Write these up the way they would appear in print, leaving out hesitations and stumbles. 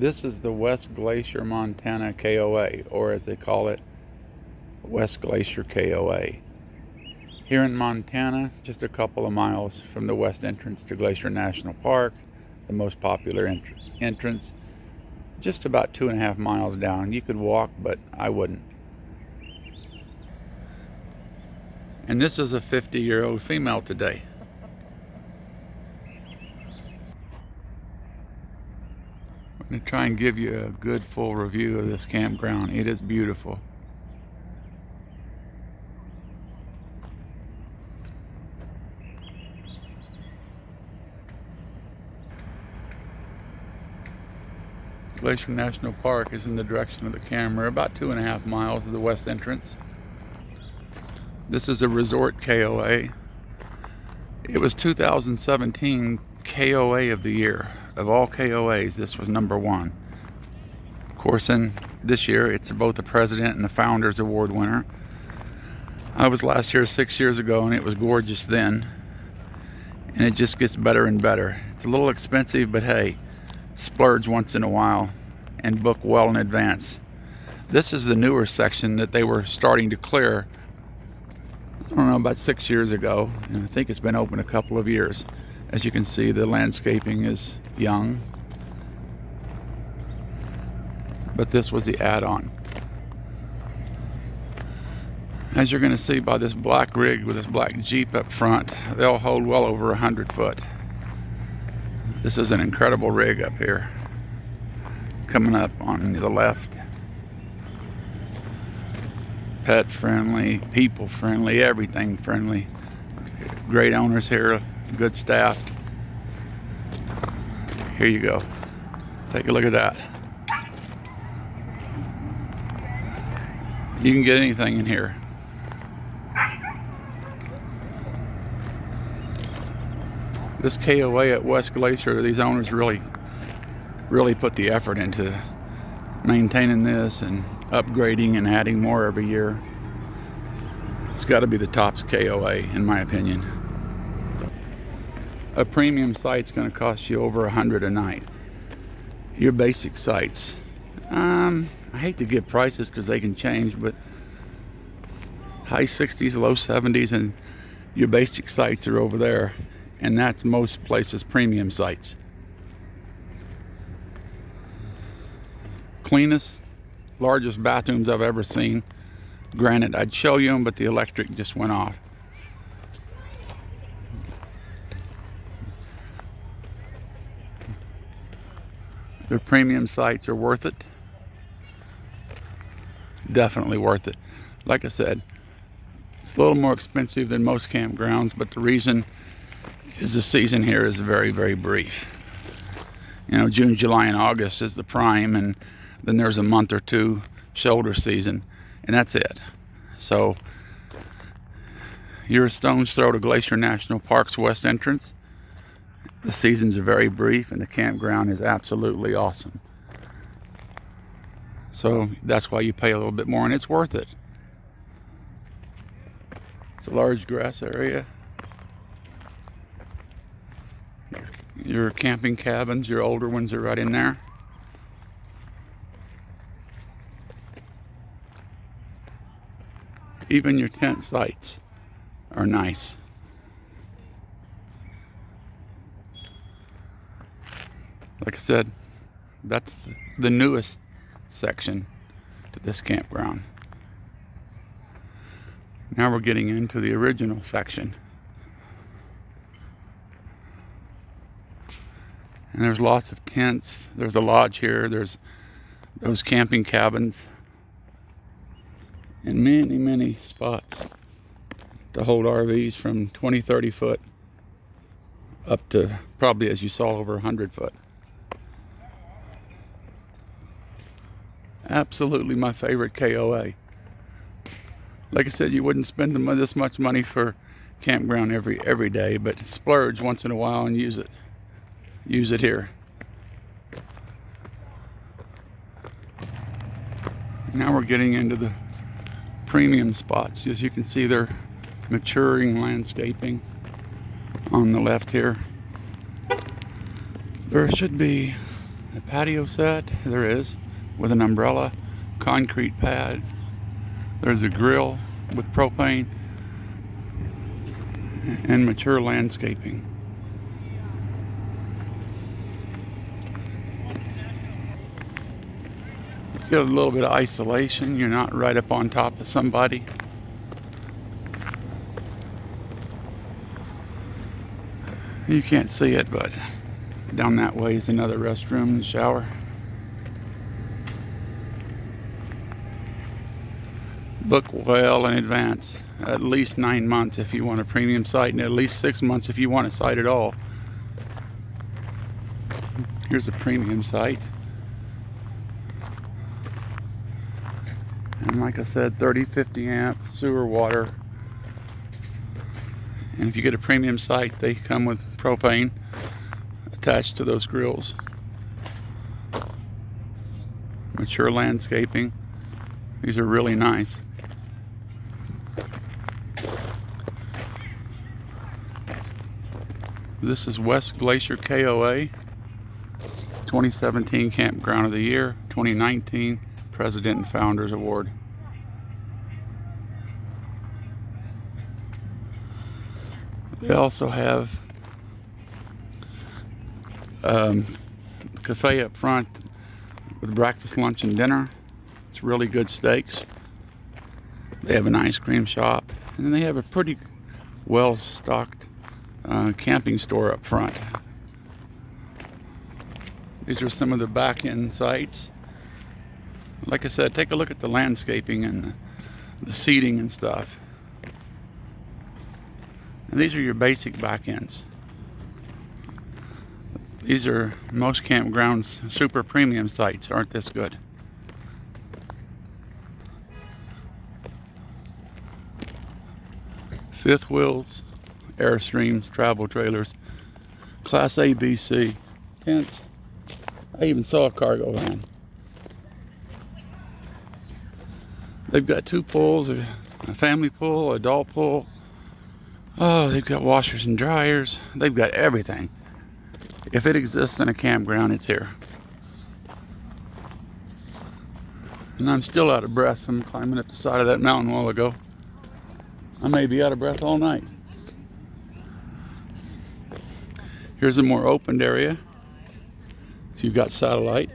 This is the West Glacier Montana KOA, or as they call it, West Glacier KOA. Here in Montana, just a couple of miles from the west entrance to Glacier National Park, the most popular entrance, just about 2.5 miles down. You could walk, but I wouldn't. And this is a 50-year-old female today. I'm going to try and give you a good full review of this campground. It is beautiful. Glacier National Park is in the direction of the camera, about 2.5 miles of the west entrance. This is a resort KOA. It was 2017 KOA of the year. Of all KOAs, this was #1. Of course, in this year, it's both the President and the Founders Award winner. I was last here 6 years ago, and it was gorgeous then. And it just gets better and better. It's a little expensive, but hey, splurge once in a while and book well in advance. This is the newer section that they were starting to clear, I don't know, about 6 years ago, and I think it's been open a couple of years. As you can see, the landscaping is young, but this was the add-on. As you're going to see by this black rig with this black Jeep up front, they'll hold well over 100 foot. This is an incredible rig up here, coming up on the left. Pet friendly, people friendly, everything friendly. Great owners here, good staff. Here you go. Take a look at that. You can get anything in here. This KOA at West Glacier, these owners really put the effort into maintaining this and upgrading and adding more every year. It's got to be the tops KOA, in my opinion. A premium site's going to cost you over $100 a night. Your basic sites, I hate to give prices because they can change, but high 60s, low 70s, and your basic sites are over there. And that's most places' premium sites. Cleanest, largest bathrooms I've ever seen. Granted, I'd show you them, but the electric just went off. Their premium sites are worth it. Definitely worth it. Like I said, it's a little more expensive than most campgrounds, but the reason is the season here is very, very brief. You know, June, July, and August is the prime, and then there's a month or two shoulder season, and that's it. So you're a stone's throw to Glacier National Park's west entrance. The seasons are very brief, and the campground is absolutely awesome. So that's why you pay a little bit more, and it's worth it. It's a large grass area. Your camping cabins, your older ones are right in there. Even your tent sites are nice. Like I said, that's the newest section to this campground. Now we're getting into the original section. And there's lots of tents. There's a lodge here. There's those camping cabins. And many, many spots to hold RVs from 20, 30 foot up to probably, as you saw, over 100 foot. Absolutely my favorite KOA. Like I said, you wouldn't spend this much money for campground every day, but splurge once in a while and use it. Use it here. Now we're getting into the premium spots. As you can see, they're maturing landscaping on the left here. There should be A patio set, there is, with an umbrella, concrete pad. There's a grill with propane and mature landscaping. You get a little bit of isolation. You're not right up on top of somebody. You can't see it, but down that way is another restroom and shower. Book well in advance. At least 9 months if you want a premium site, and at least 6 months if you want a site at all. Here's a premium site. And like I said, 30-50 amp sewer water. And if you get a premium site, they come with propane attached to those grills. Mature landscaping. These are really nice. This is West Glacier KOA, 2017 Campground of the Year, 2019 President and Founders Award. They also have cafe up front with breakfast, lunch, and dinner. It's really good steaks. They have an ice cream shop, and then they have a pretty well-stocked camping store up front. These are some of the back-end sites. Like I said, take a look at the landscaping and the seating and stuff. And these are your basic back ends. These are most campgrounds super premium sites aren't this good. Fifth wheels, Airstreams, travel trailers, Class A, B, C, tents. I even saw a cargo van. They've got 2 pools, a family pool, adult pool. Oh, they've got washers and dryers. They've got everything. If it exists in a campground, it's here. And I'm still out of breath from climbing up the side of that mountain a while ago. I may be out of breath all night. Here's a more opened area. If you've got satellite.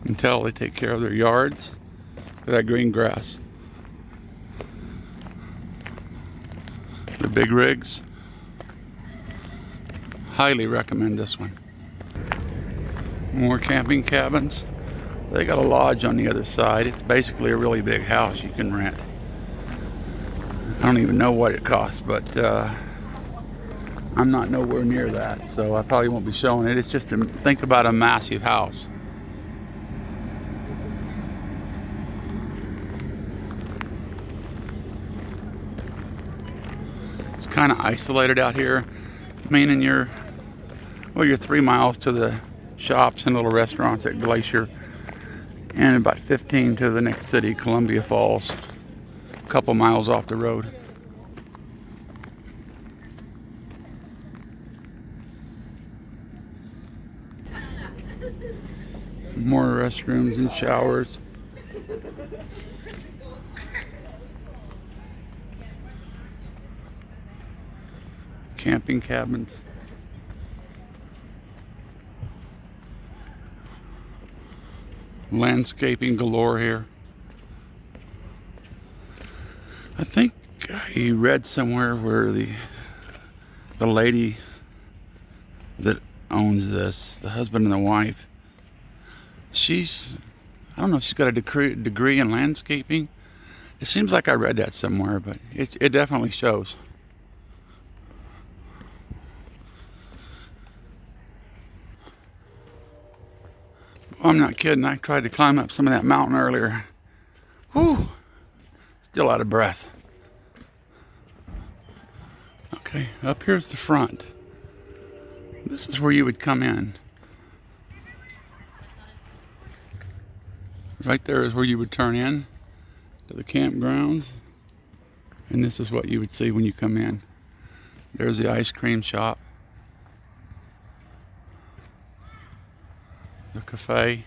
You can tell they take care of their yards. Look at that green grass. The big rigs. Highly recommend this one. More camping cabins. They got a lodge on the other side. It's basically a really big house you can rent. I don't even know what it costs, but I'm not nowhere near that, so I probably won't be showing it. It's just to think about a massive house. It's kind of isolated out here, meaning you're 3 miles to the shops and little restaurants at Glacier, and about 15 to the next city, Columbia Falls, a couple miles off the road. More restrooms and showers. Camping cabins. Landscaping galore here. I think I read somewhere where the lady that owns this, the husband and the wife, I don't know if she's got a degree in landscaping. It seems like I read that somewhere, but it definitely shows. I'm not kidding. I tried to climb up some of that mountain earlier. Whew. Still out of breath. Okay, up here's the front. This is where you would come in. Right there is where you would turn in to the campgrounds. And this is what you would see when you come in. There's the ice cream shop. the cafe.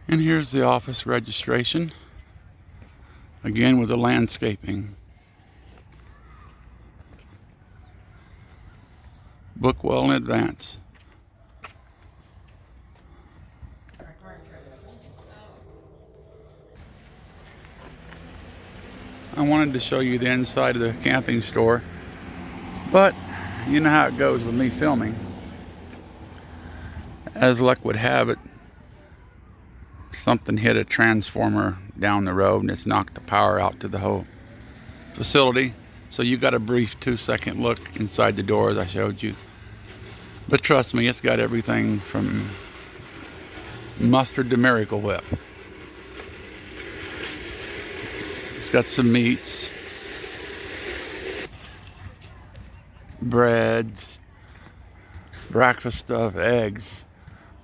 And here's the office registration. Again with the landscaping. Book well in advance. I wanted to show you the inside of the camping store, but you know how it goes with me filming. As luck would have it, something hit a transformer down the road and it's knocked the power out to the whole facility. So you got a brief 2-second look inside the door as I showed you. But trust me, it's got everything from mustard to Miracle Whip. It's got some meats, breads, breakfast stuff, eggs,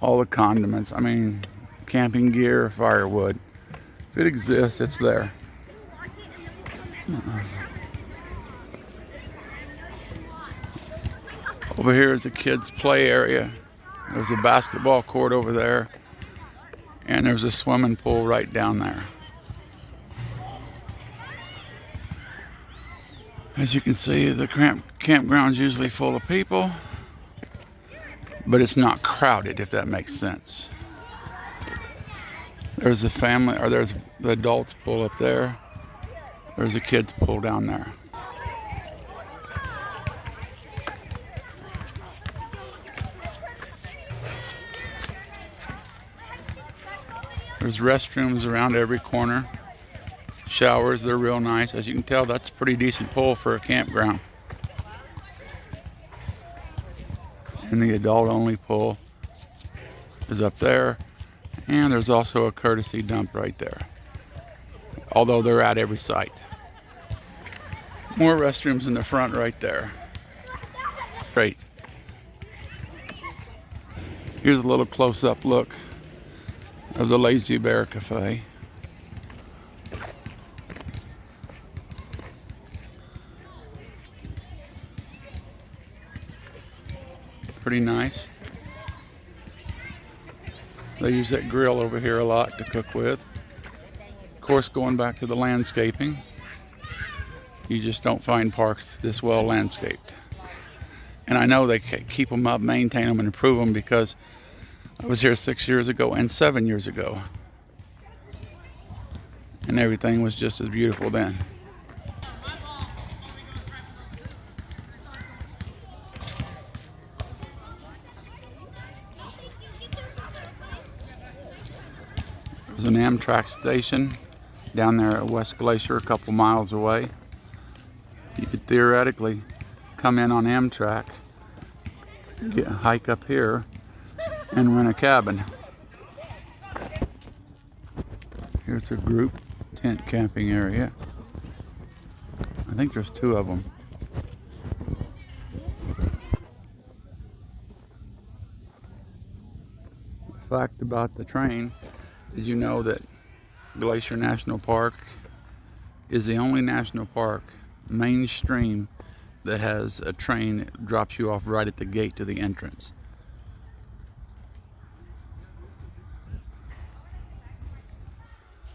all the condiments. I mean, camping gear, firewood. If it exists, it's there. Over here is a kids' play area. There's a basketball court over there. And there's a swimming pool right down there. As you can see, the campground's usually full of people, but it's not crowded, if that makes sense. There's a family, or there's the adults pool up there. There's a kids pool down there. There's restrooms around every corner. Showers, they're real nice. As you can tell, that's a pretty decent pool for a campground. And the adult-only pool is up there. And there's also a courtesy dump right there. Although they're at every site. More restrooms in the front right there. Great. Here's a little close-up look of the Lazy Bear Cafe. Pretty nice. They use that grill over here a lot to cook with. Of course, going back to the landscaping, you just don't find parks this well landscaped. And I know they keep them up, maintain them, and improve them, because I was here 6 years ago and 7 years ago. And everything was just as beautiful then. There's an Amtrak station down there at West Glacier, a couple miles away. You could theoretically come in on Amtrak, hike up here, and rent a cabin. Here's a group tent camping area. I think there's 2 of them. The fact about the train is, you know that Glacier National Park is the only national park mainstream that has a train that drops you off right at the gate to the entrance.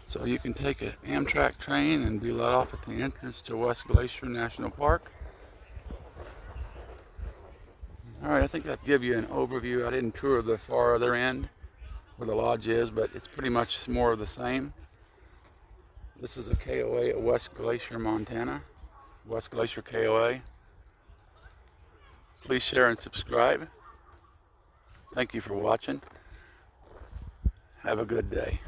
So you can take an Amtrak train and be let off at the entrance to West Glacier National Park. Alright, I think I'd give you an overview. I didn't tour the far other end where the lodge is, but it's pretty much more of the same. This is a KOA at West Glacier, Montana. West Glacier KOA. Please share and subscribe. Thank you for watching. Have a good day.